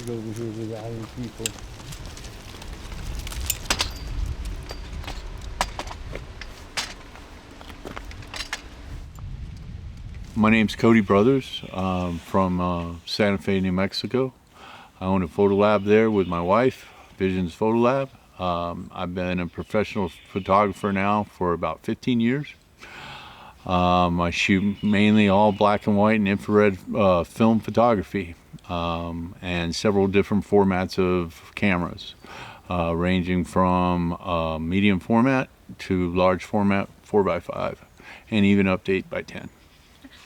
over here with the island people. My name's Cody Brothers. From Santa Fe, New Mexico. I own a photo lab there with my wife, Visions Photo Lab. I've been a professional photographer now for about 15 years. I shoot mainly all black and white and infrared film photography, and several different formats of cameras, ranging from medium format to large format 4x5, and even up to 8x10.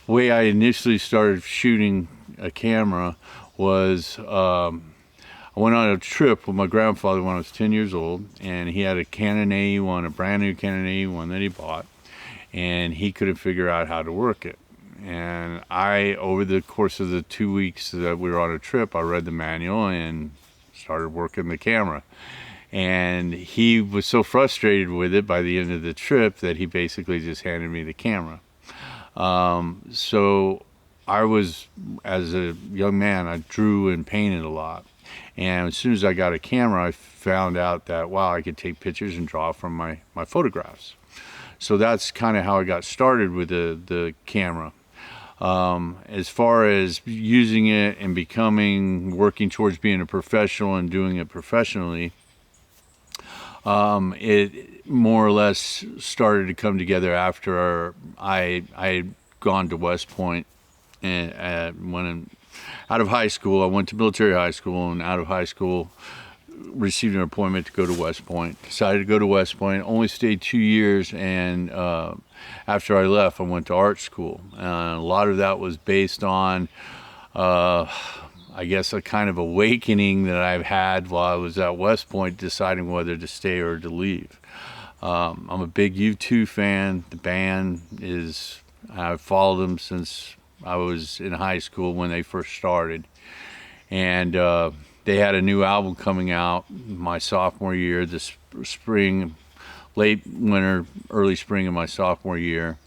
The way I initially started shooting a camera was I went on a trip with my grandfather when I was 10 years old, and he had a Canon AE1, a brand new Canon AE1 that he bought, and he couldn't figure out how to work it. And I, over the course of the 2 weeks that we were on a trip, I read the manual and started working the camera. And he was so frustrated with it by the end of the trip that he basically just handed me the camera. So I was, as a young man, I drew and painted a lot. And as soon as I got a camera, I found out that, wow, I could take pictures and draw from my photographs. So that's kind of how I got started with the camera. As far as using it and working towards being a professional and doing it professionally, it more or less started to come together after I had gone to West Point, and when out of high school. I went to military high school, and out of high school received an appointment to go to West Point. Decided to go to West Point, only stayed 2 years, and after I left I went to art school. A lot of that was based on I guess a kind of awakening that I've had while I was at West Point, deciding whether to stay or to leave. I'm a big U2 fan. The band is, I've followed them since I was in high school when they first started. And they had a new album coming out my sophomore year, this spring, late winter, early spring of my sophomore year.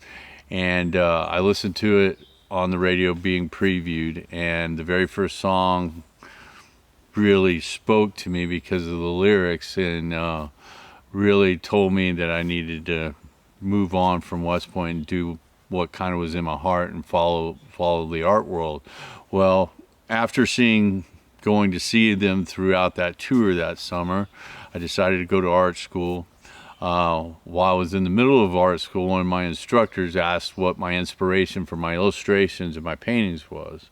And I listened to it on the radio being previewed, and the very first song really spoke to me because of the lyrics, and really told me that I needed to move on from West Point and do what kind of was in my heart and follow the art world. Well, after going to see them throughout that tour that summer, I decided to go to art school. While I was in the middle of art school, one of my instructors asked what my inspiration for my illustrations and my paintings was.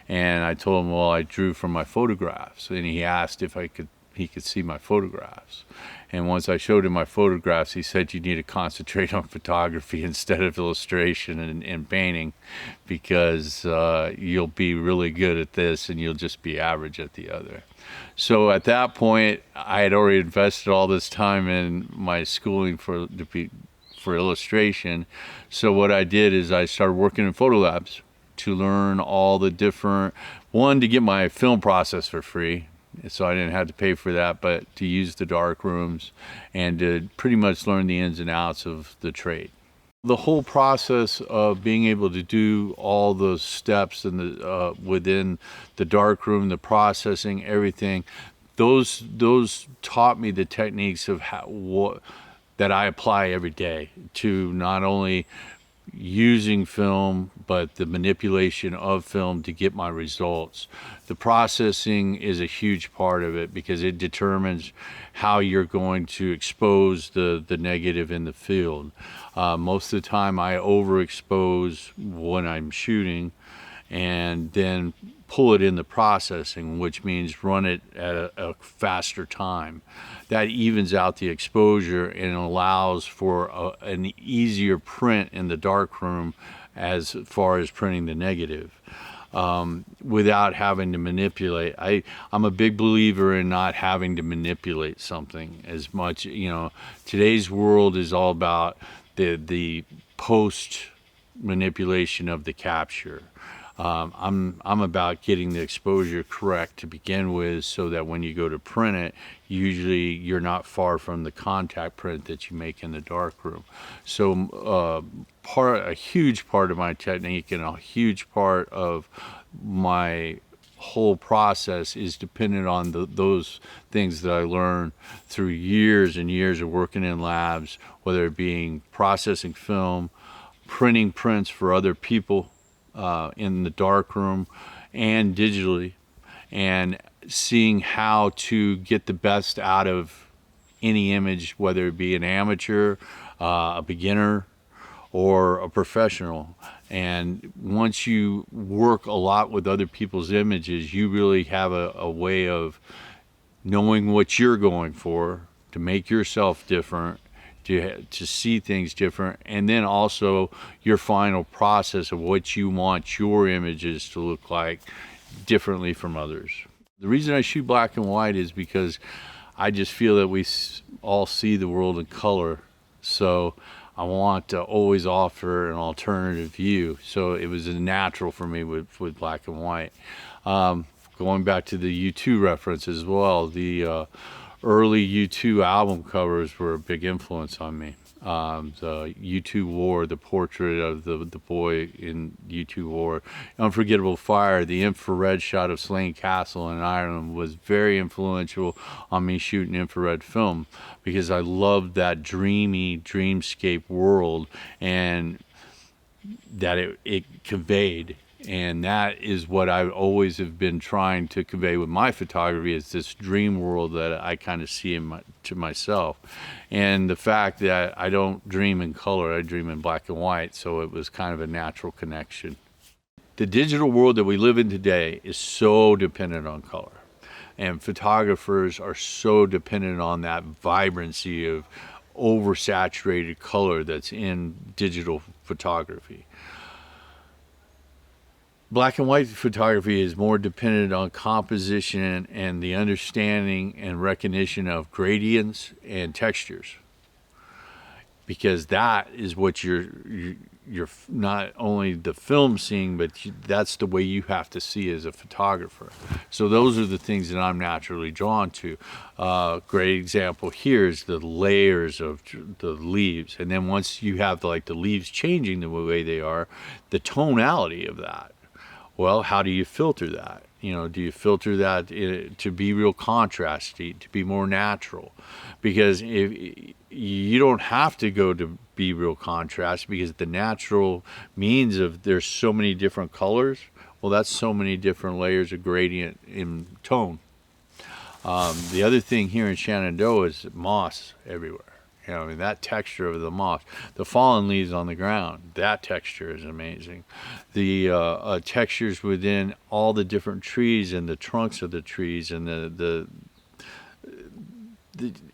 And I told him, well, I drew from my photographs. And he asked if he could see my photographs. And once I showed him my photographs, he said, you need to concentrate on photography instead of illustration and painting, because you'll be really good at this and you'll just be average at the other. So at that point, I had already invested all this time in my schooling for illustration. So what I did is I started working in photo labs to learn all the different, one, to get my film process for free, so I didn't have to pay for that, but to use the dark rooms and to pretty much learn the ins and outs of the trade. The whole process of being able to do all those steps in within the dark room, the processing, everything, those taught me the techniques of that I apply every day to not only using film, but the manipulation of film to get my results. The processing is a huge part of it because it determines how you're going to expose the negative in the field. Most of the time I overexpose when I'm shooting and then pull it in the processing, which means run it at a faster time. That evens out the exposure and allows for an easier print in the darkroom as far as printing the negative, without having to manipulate. I'm a big believer in not having to manipulate something as much. You know, today's world is all about the post manipulation of the capture. I'm about getting the exposure correct to begin with, so that when you go to print it, usually you're not far from the contact print that you make in the darkroom. So a huge part of my technique and a huge part of my whole process is dependent on those things that I learned through years and years of working in labs, whether it being processing film, printing prints for other people in the darkroom, and digitally, and seeing how to get the best out of any image, whether it be an amateur, a beginner, or a professional. And once you work a lot with other people's images, you really have a way of knowing what you're going for, to make yourself different, to see things different, and then also your final process of what you want your images to look like differently from others. The reason I shoot black and white is because I just feel that we all see the world in color. So I want to always offer an alternative view. So it was natural for me with black and white. Going back to the U2 reference as well, the early U2 album covers were a big influence on me. The U2 War, the portrait of the boy in U2 War, Unforgettable Fire, the infrared shot of Slane Castle in Ireland was very influential on me shooting infrared film, because I loved that dreamy dreamscape world and that it conveyed. And that is what I always have been trying to convey with my photography, is this dream world that I kind of see to myself. And the fact that I don't dream in color, I dream in black and white, so it was kind of a natural connection. The digital world that we live in today is so dependent on color. And photographers are so dependent on that vibrancy of oversaturated color that's in digital photography. Black and white photography is more dependent on composition and the understanding and recognition of gradients and textures, because that is what you're not only the film seeing, but that's the way you have to see as a photographer. So those are the things that I'm naturally drawn to. Great example here is the layers of the leaves, and then once you have the leaves changing the way they are, the tonality of that. Well, how do you filter that? Do you filter that to be real contrasty, to be more natural? Because if you don't have to go to be real contrast, because the natural means of there's so many different colors. Well, that's so many different layers of gradient in tone. The other thing here in Shenandoah is moss everywhere. That texture of the moss, the fallen leaves on the ground, that texture is amazing. The textures within all the different trees and the trunks of the trees and the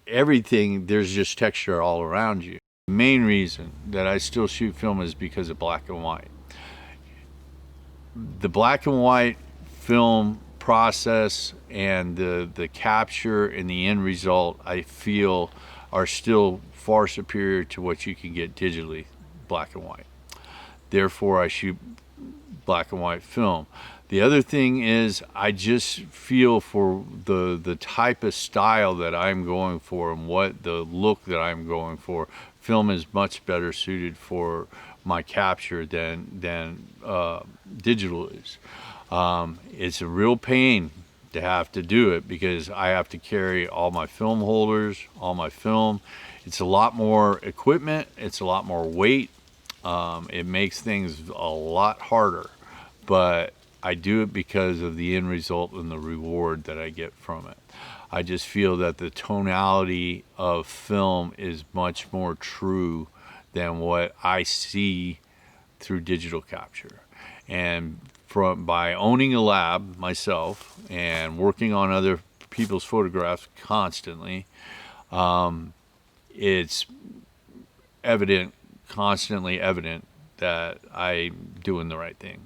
everything, there's just texture all around you. The main reason that I still shoot film is because of black and white. The black and white film process and the capture and the end result, I feel, are still far superior to what you can get digitally, black and white. Therefore, I shoot black and white film. The other thing is, I just feel for the type of style that I'm going for and what the look that I'm going for, film is much better suited for my capture than digital is. It's a real pain to have to do it, because I have to carry all my film holders, all my film. It's a lot more equipment, it's a lot more weight. It makes things a lot harder, but I do it because of the end result and the reward that I get from it. I just feel that the tonality of film is much more true than what I see through digital capture. And by owning a lab myself and working on other people's photographs constantly, it's constantly evident that I'm doing the right thing.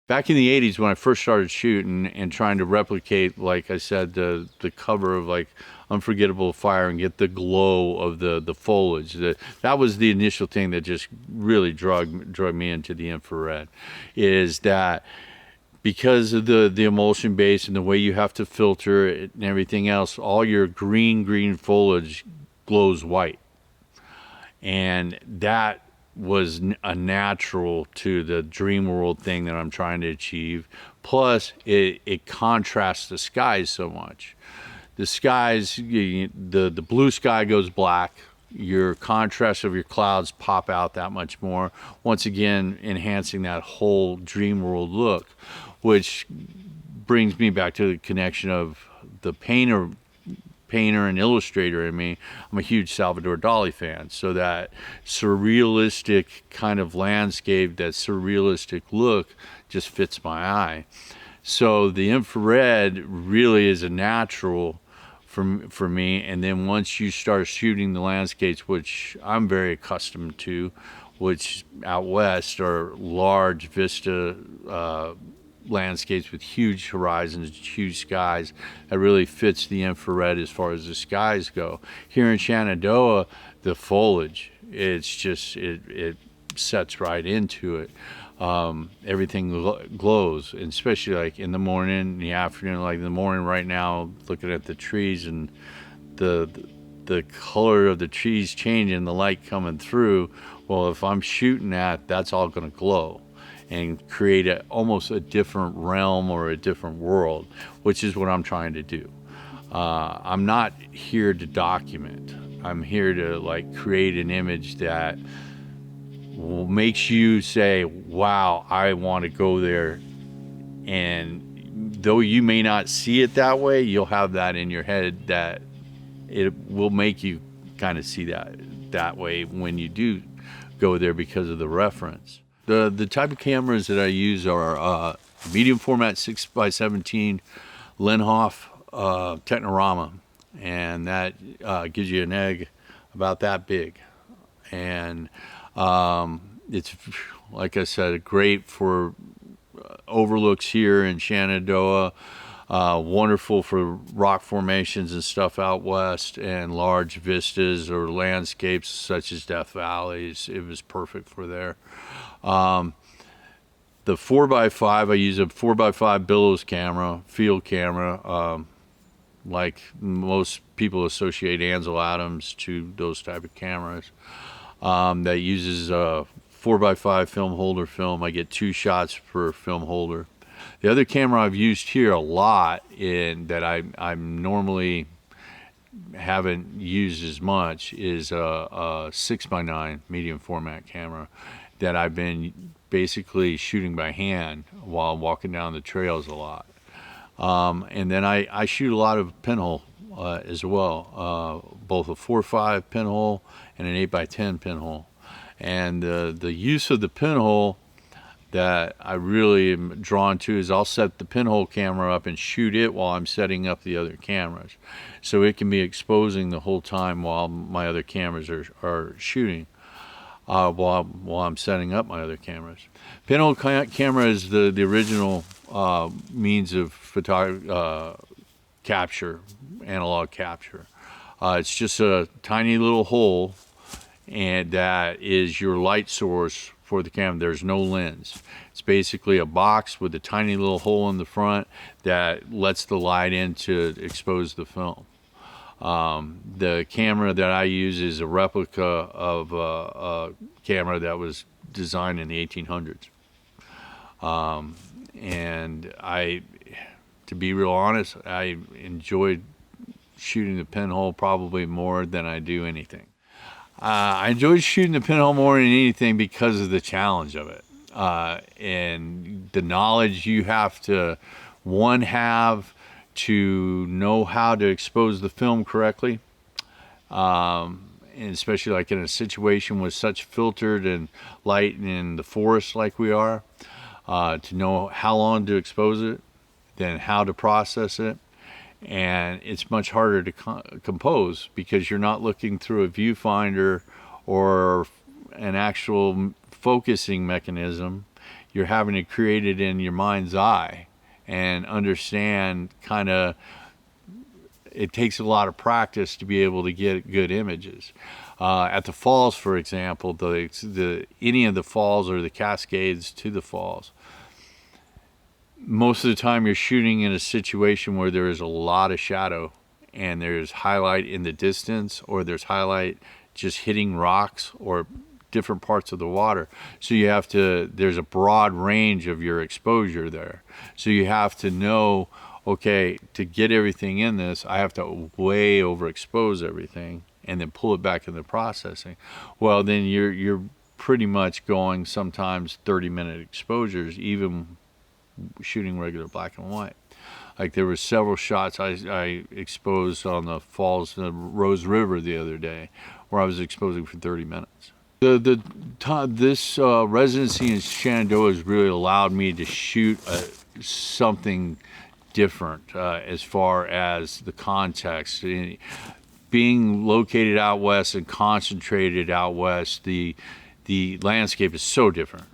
Back in the 80s, when I first started shooting and trying to replicate, like I said, the cover of Unforgettable Fire and get the glow of the foliage, that was the initial thing that just really drug me into the infrared, is that because of the emulsion base and the way you have to filter it and everything else, all your green foliage glows white. And that was a natural to the dream world thing that I'm trying to achieve. Plus, it contrasts the skies so much. The skies, the blue sky goes black. Your contrast of your clouds pop out that much more. Once again, enhancing that whole dream world look, which brings me back to the connection of the painter and illustrator in me. I'm a huge Salvador Dali fan, so that surrealistic kind of landscape, that surrealistic look just fits my eye. So the infrared really is a natural for me. And then once you start shooting the landscapes, which I'm very accustomed to, which out west are large vista landscapes with huge horizons, huge skies, that really fits the infrared as far as the skies go. Here in Shenandoah, the foliage, it's just, it sets right into it. Everything glows, and especially like in the morning, in the afternoon. Like in the morning right now, looking at the trees and the color of the trees changing, the light coming through. Well, if I'm shooting that's all going to glow and create almost a different realm or a different world, which is what I'm trying to do. I'm not here to document. I'm here to like create an image that makes you say, wow, I want to go there. And though you may not see it that way, you'll have that in your head that it will make you kind of see that way when you do go there because of the reference. The type of cameras that I use are medium format 6x17 Linhof Technorama, and that gives you an egg about that big. And it's, like I said, great for overlooks here in Shenandoah, wonderful for rock formations and stuff out west, and large vistas or landscapes such as Death Valleys. It was perfect for there. The 4x5, I use a 4x5 billows camera, field camera, like most people associate Ansel Adams to those type of cameras. That uses a 4x5 film holder film. I get 2 shots per film holder. The other camera I've used here a lot, in that I'm normally haven't used as much, is a 6x9 medium format camera that I've been basically shooting by hand while walking down the trails a lot. And then I shoot a lot of pinhole as well, both a 4.5 pinhole and an 8x10 pinhole. And the use of the pinhole that I really am drawn to is I'll set the pinhole camera up and shoot it while I'm setting up the other cameras. So it can be exposing the whole time while my other cameras are shooting, while I'm setting up my other cameras. Pinhole camera is the original means of capture, analog capture. It's just a tiny little hole, and that is your light source for the camera. There's no lens. It's basically a box with a tiny little hole in the front that lets the light in to expose the film. The camera that I use is a replica of a camera that was designed in the 1800s. And to be real honest, I enjoyed shooting the pinhole probably more than I do anything. I enjoyed shooting the pinhole more than anything because of the challenge of it, and the knowledge you have to have to know how to expose the film correctly, and especially like in a situation with such filtered and light in the forest like we are, to know how long to expose it, then how to process it. And it's much harder to compose because you're not looking through a viewfinder or an actual focusing mechanism. You're having to create it in your mind's eye and understand it takes a lot of practice to be able to get good images. At the falls, for example, any of the falls or the cascades to the falls, most of the time you're shooting in a situation where there is a lot of shadow and there's highlight in the distance, or there's highlight just hitting rocks or different parts of the water. So you have to, there's a broad range of your exposure there. So you have to know, okay, to get everything in this, I have to way overexpose everything and then pull it back into processing. Well, then you're pretty much going sometimes 30-minute exposures, even shooting regular black and white. Like there were several shots I exposed on the falls in the Rose River the other day, where I was exposing for 30 minutes. This residency in Shenandoah has really allowed me to shoot something different as far as the context. Being located out west and concentrated out west, the landscape is so different.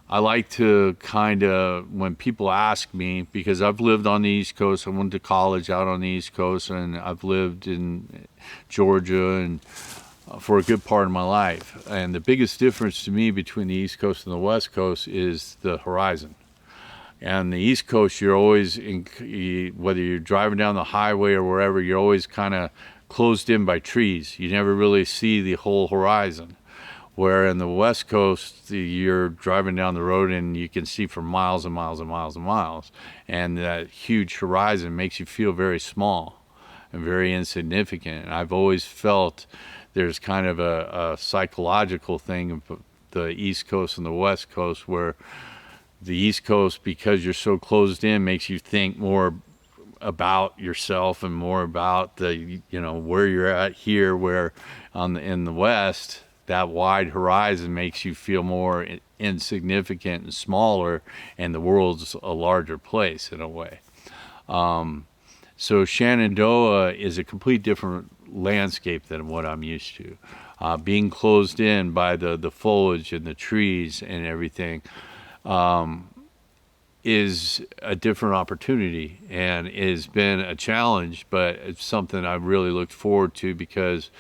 I like to kind of, when people ask me, because I've lived on the East Coast, I went to college out on the East Coast, and I've lived in Georgia and for a good part of my life. And the biggest difference to me between the East Coast and the West Coast is the horizon. And the East Coast, you're always, whether you're driving down the highway or wherever, you're always kind of closed in by trees. You never really see the whole horizon. Where in the West Coast, you're driving down the road and you can see for miles and miles and miles and miles. And that huge horizon makes you feel very small and very insignificant. And I've always felt there's kind of a psychological thing of the East Coast and the West Coast, where the East Coast, because you're so closed in, makes you think more about yourself and more about the, where you're at here, where in the West, that wide horizon makes you feel more insignificant and smaller, and the world's a larger place in a way. So Shenandoah is a complete different landscape than what I'm used to. Being closed in by the foliage and the trees and everything is a different opportunity, and has been a challenge, but it's something I really looked forward to, because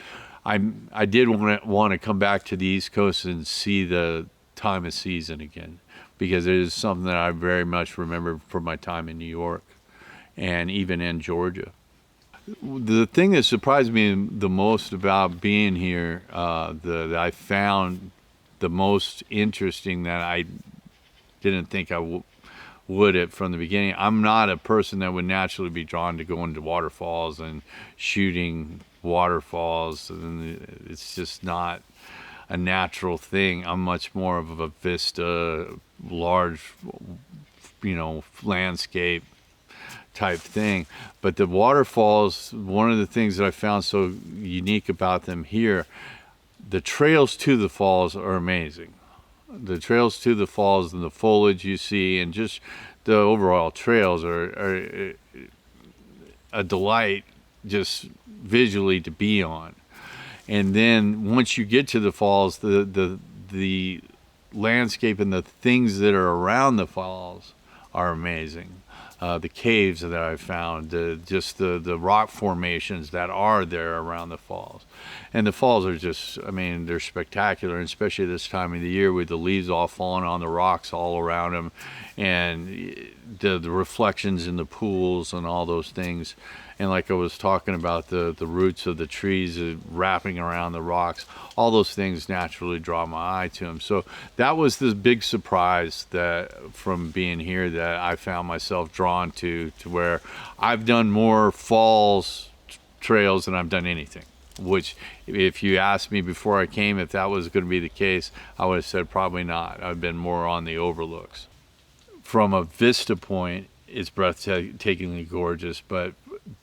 I did want to come back to the East Coast and see the time of season again, because it is something that I very much remember from my time in New York and even in Georgia. The thing that surprised me the most about being here, that I found the most interesting, that I didn't think I would it from the beginning. I'm not a person that would naturally be drawn to going to waterfalls and shooting waterfalls, and it's just not a natural thing. I'm much more of a vista, large, landscape type thing. But the waterfalls, one of the things that I found so unique about them here, the trails to the falls are amazing. The trails to the falls and the foliage you see, and just the overall trails are a delight, just visually, to be on. And then once you get to the falls, the landscape and the things that are around the falls are amazing. The caves that I found, just the rock formations that are there around the falls. And the falls are just, they're spectacular, and especially this time of the year with the leaves all falling on the rocks all around them, and the reflections in the pools and all those things. And like I was talking about, the roots of the trees wrapping around the rocks, all those things naturally draw my eye to them. So that was the big surprise that from being here, that I found myself drawn to where I've done more falls trails than I've done anything. Which, if you asked me before I came if that was going to be the case, I would have said probably not. I've been more on the overlooks. From a vista point, it's breathtakingly gorgeous, but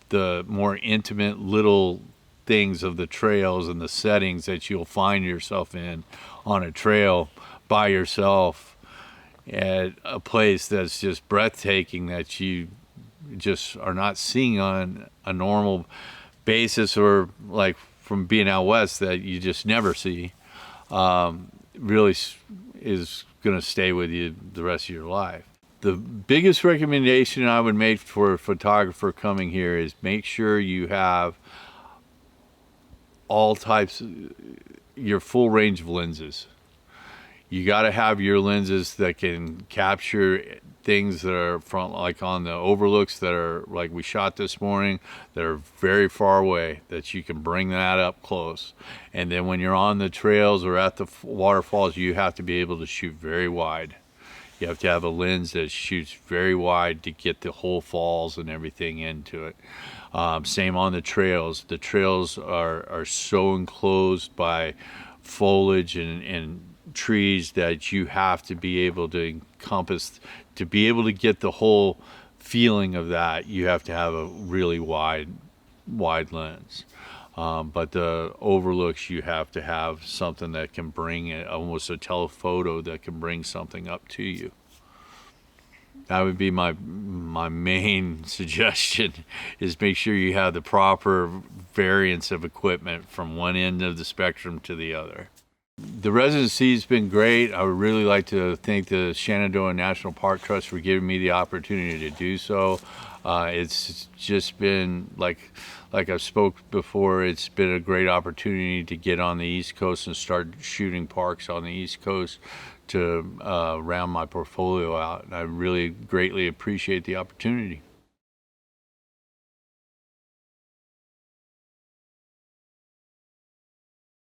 the more intimate little things of the trails and the settings that you'll find yourself in on a trail by yourself at a place that's just breathtaking, that you just are not seeing on a normal basis, or like from being out west that you just never see, really is going to stay with you the rest of your life. The biggest recommendation I would make for a photographer coming here is make sure you have all types, your full range of lenses. You got to have your lenses that can capture things that are from, like on the overlooks that are like we shot this morning, that are very far away, that you can bring that up close. And then when you're on the trails or at the waterfalls, you have to be able to shoot very wide. You have to have a lens that shoots very wide to get the whole falls and everything into it. Same on the trails. The trails are so enclosed by foliage and trees that you have to be able to encompass, to be able to get the whole feeling of that. You have to have a really wide lens. But the overlooks, you have to have something that can bring it, almost a telephoto that can bring something up to you. That would be my main suggestion, is make sure you have the proper variance of equipment from one end of the spectrum to the other. The residency's been great. I would really like to thank the Shenandoah National Park Trust for giving me the opportunity to do so. It's just been, like I've spoke before, it's been a great opportunity to get on the East Coast and start shooting parks on the East Coast to round my portfolio out. And I really greatly appreciate the opportunity.